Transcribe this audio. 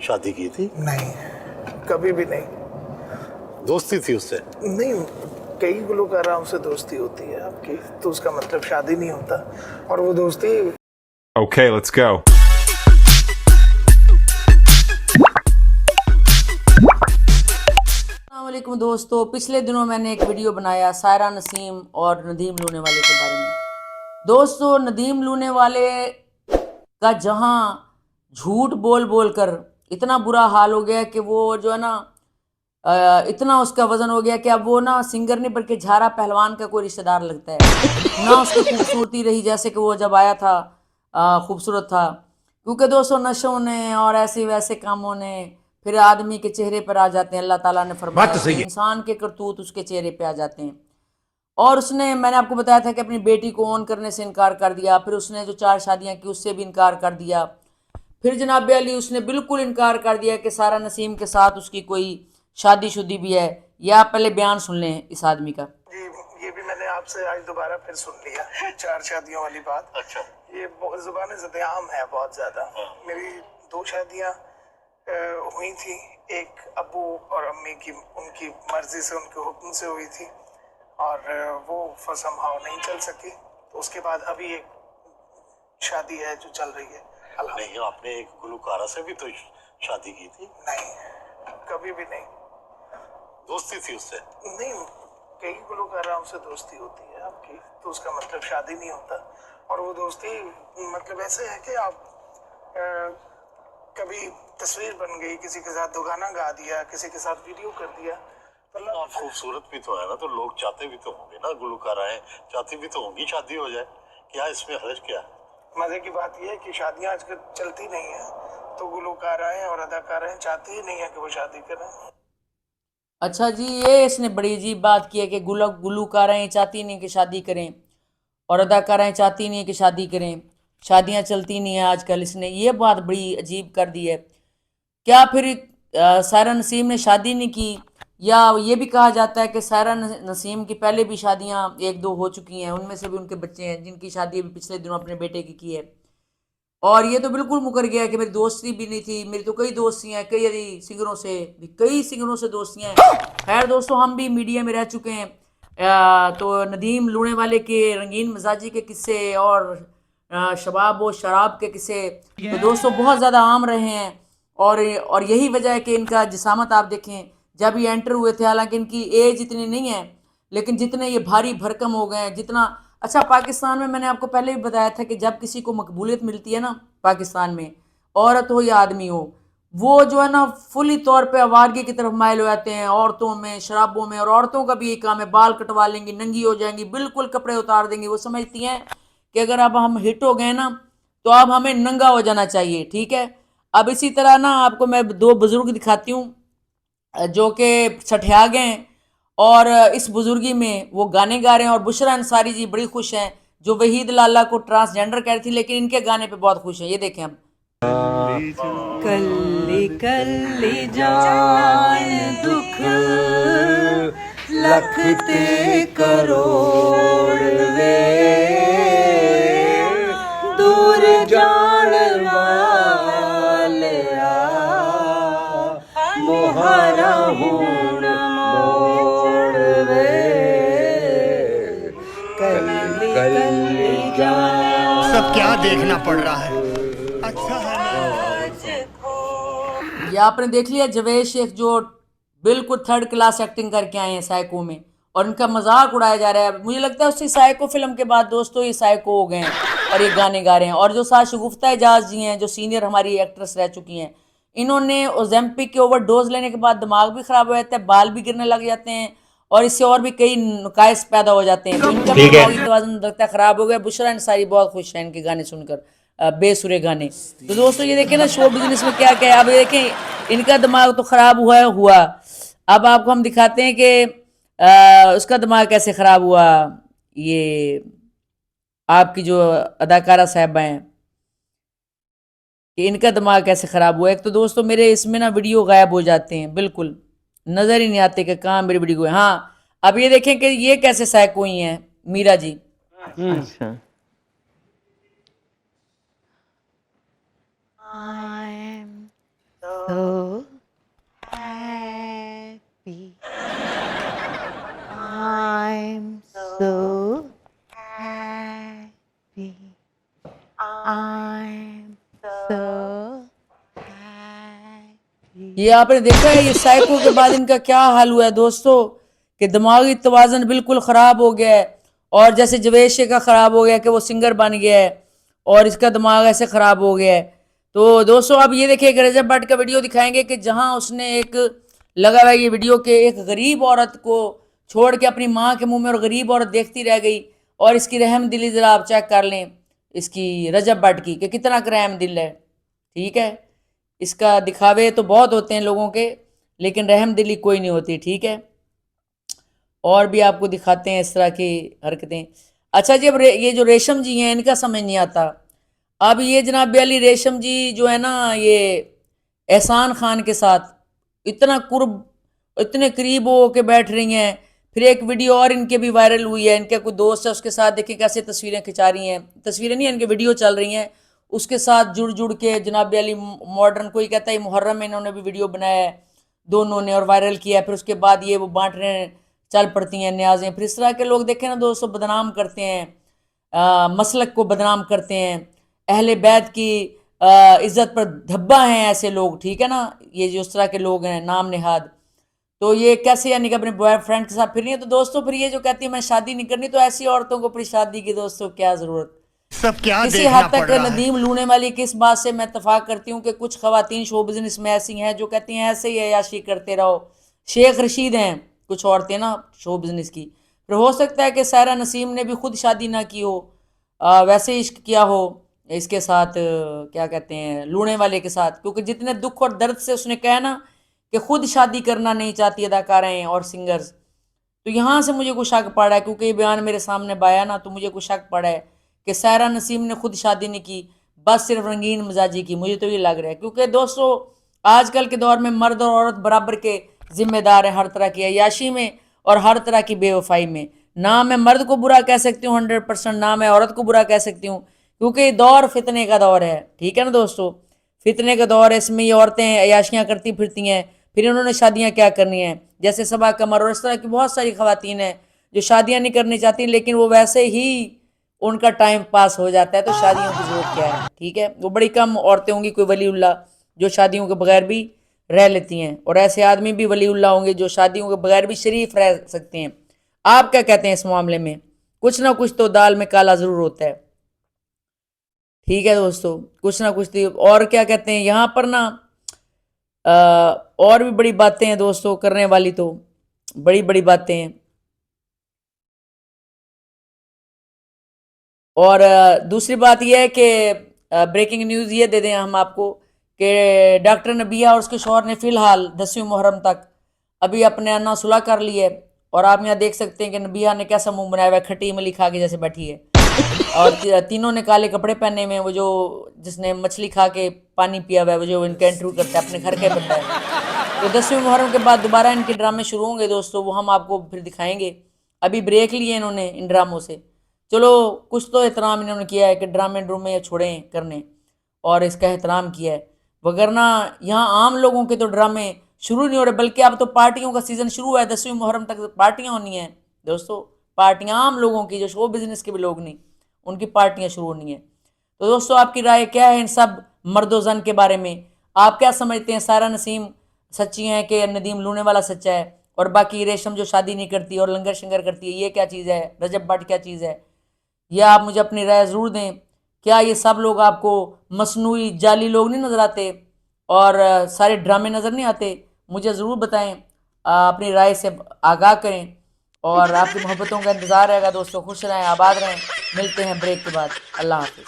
शादी की थी? नहीं, कभी भी नहीं। दोस्ती थी उससे? नहीं, कई गुलकारों से दोस्ती होती है आपकी, तो उसका मतलब शादी नहीं होता। और वो दोस्ती Okay, let's go. अस्सलामुअलैकुम दोस्तों, पिछले दिनों मैंने एक वीडियो बनाया सायरा नसीम और नदीम लूने वाले के बारे में। दोस्तों, नदीम लूने वाले का जहां झूठ बोल बोल कर इतना बुरा हाल हो गया कि वो जो है ना इतना उसका वजन हो गया कि अब वो ना सिंगर नहीं बल्कि झारा पहलवान का कोई रिश्तेदार लगता है ना। उसकी खूबसूरती रही जैसे कि वो जब आया था खूबसूरत था, क्योंकि दोस्तों नशों ने और ऐसे वैसे कामों ने फिर आदमी के चेहरे पर आ जाते हैं। अल्लाह ताला ने फरमाया कि इंसान के करतूत उसके चेहरे पे आ जाते हैं। और उसने, मैंने आपको बताया था कि अपनी बेटी को ऑन करने से इनकार कर दिया, फिर उसने जो 4 शादियां की उससे भी इनकार कर दिया, फिर जनाब अली उसने बिल्कुल इनकार कर दिया कि सारा नसीम के साथ उसकी कोई शादीशुदी भी है। या आप पहले बयान सुन लें इस आदमी का। ये भी मैंने आपसे आज दोबारा फिर सुन लिया, 4 शादियों वाली बात। अच्छा। ये जुबान ज़द-ए-आम है बहुत ज़्यादा। मेरी 2 शादियाँ हुई थी, एक अब्बू और अम्मी की उनकी मर्जी से, उनके हुक्म से हुई थी, और वो समहाउ नहीं चल सकी। तो उसके बाद अभी एक शादी है जो चल रही है। नहीं, आपने एक गुलकारा से भी तो शादी की थी? नहीं, कभी भी नहीं। दोस्ती थी उससे? नहीं, कई गुलकारों से दोस्ती होती है आपकी, तो उसका मतलब शादी नहीं होता। और वो दोस्ती मतलब ऐसे है कि आप कभी तस्वीर बन गई, किसी के साथ दो गाना गा दिया, किसी के साथ वीडियो कर दिया। मतलब आप खूबसूरत भी तो है ना, तो लोग चाहते भी तो होंगे ना, गुलकाराएं चाहती भी तो होंगी शादी हो जाए। क्या इसमें हर्ज क्या है? मजे की बात यह है कि शादियां आजकल चलती नहीं है, तो गुलकाराएं और अदाकाराएं चाहती ही नहीं है कि वो शादी करें। अच्छा जी, ये इसने बड़ी अजीब बात की है कि गुलकाराएं चाहती नहीं कि शादी करें और अदाकाराएं चाहती नहीं कि शादी करें, शादियां चलती नहीं है आजकल। इसने ये बात बड़ी अजीब कर दी है। क्या फिर सायरा नसीम ने शादी नहीं की? या ये भी कहा जाता है कि सायरा नसीम की पहले भी शादियां 1-2 हो चुकी हैं, उनमें से भी उनके बच्चे हैं जिनकी शादी अभी पिछले दिनों अपने बेटे की है। और ये तो बिल्कुल मुकर गया कि मेरी दोस्ती भी नहीं थी। मेरी तो कई दोस्तियां हैं, कई सिंगरों से भी, कई सिंगरों से दोस्तियां हैं। खैर दोस्तों, हम भी मीडिया में रह चुके हैं, तो नदीम लूने वाले के रंगीन मिजाजी के किस्से और शबाब व शराब के किस्से तो दोस्तों बहुत ज़्यादा आम रहे हैं। और यही वजह है कि इनका जिसामत आप देखें, जब ये एंटर हुए थे, हालांकि इनकी एज इतनी नहीं है, लेकिन जितने ये भारी भरकम हो गए हैं, जितना अच्छा पाकिस्तान में, मैंने आपको पहले भी बताया था कि जब किसी को मकबूलियत मिलती है ना पाकिस्तान में, औरत हो या आदमी हो, वो जो है ना फुली तौर पे आवारगी की तरफ माइल हो जाते हैं, औरतों में, शराबों में। और औरतों का भी यही काम है, बाल कटवा लेंगी, नंगी हो जाएंगी, बिल्कुल कपड़े उतार देंगी। वो समझती हैं कि अगर अब हम हिट हो गए ना तो अब हमें नंगा हो जाना चाहिए, ठीक है। अब इसी तरह ना आपको मैं 2 बुजुर्ग दिखाती हूँ जो कि सठिया गए हैं, और इस बुजुर्गी में वो गाने गा रहे हैं। और बुशरा अंसारी जी बड़ी खुश हैं, जो वहीद लाला को ट्रांसजेंडर कह रही थी, लेकिन इनके गाने पे बहुत खुश हैं। ये देखें हम। कल्ली कल्ली जान दुख लखते करोड़ वे दूर जान वालिया मोहरा हुण मोड़ वे कल्ली कल्ली जान। सब क्या देखना पड़ रहा है? अच्छा है ना। ये आपने देख लिया जवेद शेख जो बिल्कुल 3rd क्लास एक्टिंग करके आए हैं साइको में, और इनका मजाक उड़ाया जा रहा है। मुझे लगता है उससे साइको फिल्म के बाद दोस्तों ये साइको हो गए हैं और ये गाने गा रहे हैं। और जो साथ शगुफ्ता एजाज जी हैं, जो सीनियर हमारी एक्ट्रेस रह चुकी हैं, इन्होंने ओजेम्पिक के ओवरडोज लेने के बाद दिमाग भी खराब हो जाता है, बाल भी गिरने लग जाते हैं, और इससे और भी कई नुकाइस पैदा हो जाते हैं। तो इनका दिमागी तवाज़ुन लगता है खराब हो गया। बुशरा अंसारी बहुत खुश हैं इनके गाने सुनकर, बेसुरे गाने। तो दोस्तों ये देखें ना शो बिजनेस में क्या क्या है। अब देखें इनका दिमाग तो खराब हुआ। अब आपको हम दिखाते हैं कि उसका दिमाग कैसे खराब हुआ। ये आपकी जो अदाकारा साहबा हैं कि इनका दिमाग कैसे खराब हुआ। एक तो दोस्तों मेरे इसमें ना वीडियो गायब हो जाते हैं, बिल्कुल नजर ही नहीं आते कि कहाँ मेरी वीडियो है। हाँ, अब ये देखें कि ये कैसे साइको हुई हैं मीरा जी। अच्छा, so happy. I'm so happy. I'm so happy. ये आपने देखा है ये साइको के बाद इनका क्या हाल हुआ है दोस्तों, कि दिमागी तवाज़ुन बिल्कुल ख़राब हो गया है। और जैसे जवेद शेख का ख़राब हो गया कि वो सिंगर बन गया है और इसका दिमाग ऐसे ख़राब हो गया है। तो दोस्तों आप ये देखिए, एक रजब भट्ट का वीडियो दिखाएंगे कि जहां उसने एक लगा हुआ है ये वीडियो के एक गरीब औरत को छोड़ के अपनी माँ के मुंह में, और गरीब औरत देखती रह गई। और इसकी रहम दिली ज़रा आप चेक कर लें इसकी रजब भट्ट की, कि कितना रहम दिल है। ठीक है, इसका दिखावे तो बहुत होते हैं लोगों के, लेकिन रहम दिली कोई नहीं होती। ठीक है, और भी आपको दिखाते हैं इस तरह की हरकतें। अच्छा जी, अब ये जो रेशम जी हैं इनका समझ नहीं आता। अब ये जनाब अली रेशम जी जो है ना, ये एहसान खान के साथ इतना कुर्ब, इतने करीब हो के बैठ रही हैं। फिर एक वीडियो और इनके भी वायरल हुई है, इनके कोई दोस्त है उसके साथ, देखिए कैसे तस्वीरें खिंचा रही हैं, तस्वीरें नहीं इनके वीडियो चल रही हैं, उसके साथ जुड़ जुड़ के जनाब अली मॉडर्न, कोई कहता है मुहर्रम में इन्होंने भी वीडियो बनाया है दोनों ने और वायरल किया। फिर उसके बाद ये वो बांट रहे हैं, चल पड़ती हैं न्याजें। फिर इस तरह के लोग देखें ना दोस्तों, बदनाम करते हैं, मसलक को बदनाम करते हैं, अहले बैत की इज़्ज़त पर धब्बा हैं ऐसे लोग। ठीक है ना, ये जो इस तरह के लोग हैं नाम नेहाद, तो ये कैसे यानी कि अपने बॉयफ्रेंड के साथ फिर रही है। तो दोस्तों फिर ये जो कहती है मैं शादी नहीं करनी, तो ऐसी औरतों को अपनी शादी की दोस्तों क्या ज़रूरत। सब क्या किसी देखना हद पड़ तक रहा है। नदीम लूने वाली की इस बात से मैं इत्तफाक करती हूँ कि कुछ खवातीन शो बिजनेस में ऐसी हैं जो कहती हैं ऐसे ही अय्याशी करते रहो। शेख रशीद हैं कुछ औरतें ना शो बिजनेस की। फिर हो सकता है कि सायरा नसीम ने भी खुद शादी ना की हो, वैसे इश्क किया हो इसके साथ, क्या कहते हैं, लूने वाले के साथ, क्योंकि जितने दुख और दर्द से उसने कहा ना कि खुद शादी करना नहीं चाहती अदाकाराएँ और सिंगर्स। तो यहाँ से मुझे कुछ शक पड़ा है, क्योंकि ये बयान मेरे सामने आया ना, तो मुझे कुछ शक पड़ा है कि सायरा नसीम ने खुद शादी नहीं की, बस सिर्फ रंगीन मिजाजी की। मुझे तो ये लग रहा है, क्योंकि दोस्तों आजकल के दौर में मर्द और औरत बराबर के जिम्मेदार हैं हर तरह की अय्याशी में और हर तरह की बेवफाई में। ना मैं मर्द को बुरा कह सकती हूँ 100%, ना मैं औरत को बुरा कह सकती हूँ, क्योंकि ये दौर फितने का दौर है। ठीक है ना दोस्तों, फितने का दौर है, इसमें ये औरतें अय्याशियाँ करती फिरती हैं, फिर इन्होंने शादियाँ क्या करनी हैं। जैसे सबा कमर और इस तरह की बहुत सारी खवातीन हैं जो शादियाँ नहीं करनी चाहती, लेकिन वो वैसे ही उनका टाइम पास हो जाता है, तो शादियों की जरूरत क्या है। ठीक है, वो बड़ी कम औरतें होंगी कोई वलीउल्लाह जो शादियों के बगैर भी रह लेती हैं, और ऐसे आदमी भी वलीउल्लाह होंगे जो शादियों के बगैर भी शरीफ रह सकते हैं। आप क्या कहते हैं इस मामले में? कुछ ना कुछ तो दाल में काला जरूर होता है। ठीक है दोस्तों, कुछ ना कुछ तो। और क्या कहते हैं यहाँ पर ना, और भी बड़ी बातें हैं दोस्तों करने वाली, तो बड़ी बड़ी बातें हैं। और दूसरी बात यह है कि ब्रेकिंग न्यूज़ ये दे दें हम आपको कि डॉक्टर नबिया और उसके शौहर ने फ़िलहाल 10वीं मुहर्रम तक अभी अपने अन्ना सुलह कर ली है। और आप यहाँ देख सकते हैं कि नबिया ने कैसा मुंह बनाया हुआ है, खट्टी इमली खा के जैसे बैठी है। और तीनों ने काले कपड़े पहने हुए हैं, वो जो जिसने मछली खा के पानी पिया हुआ है, वो जो इनका इंटरव्यू करता है अपने घर के बंदा है। तो 10वीं मुहर्रम के बाद दोबारा इनके ड्रामे शुरू होंगे दोस्तों, वो हम आपको फिर दिखाएंगे। अभी ब्रेक लिए इन्होंने इन ड्रामों से, चलो कुछ तो एहतराम इन्होंने किया है कि ड्रामे ड्रूमे छोड़ें करने, और इसका एहतराम किया है। वगरना यहाँ आम लोगों के तो ड्रामे शुरू नहीं हो रहे, बल्कि अब तो पार्टियों का सीज़न शुरू हुआ है। 10वीं मुहर्रम तक पार्टियाँ होनी हैं दोस्तों, पार्टियाँ आम लोगों की, जो शो बिजनेस के भी लोग नहीं, उनकी पार्टियाँ शुरू होनी है। तो दोस्तों आपकी राय क्या है इन सब मर्दोजन के बारे में? आप क्या समझते हैं, सायरा नसीम सच्ची हैं कि नदीम लूने वाला सच्चा है, और बाकी रेशम जो शादी नहीं करती और लंगर शंगर करती है, ये क्या चीज़ है? रजब भट्ट क्या चीज़ है? यह आप मुझे अपनी राय ज़रूर दें। क्या ये सब लोग आपको मसनूई जाली लोग नहीं नज़र आते और सारे ड्रामे नज़र नहीं आते? मुझे ज़रूर बताएं, अपनी राय से आगाह करें, और आपकी मोहब्बतों का इंतज़ार रहेगा दोस्तों। खुश रहें, आबाद रहें। मिलते हैं ब्रेक के बाद। अल्लाह हाफिज़।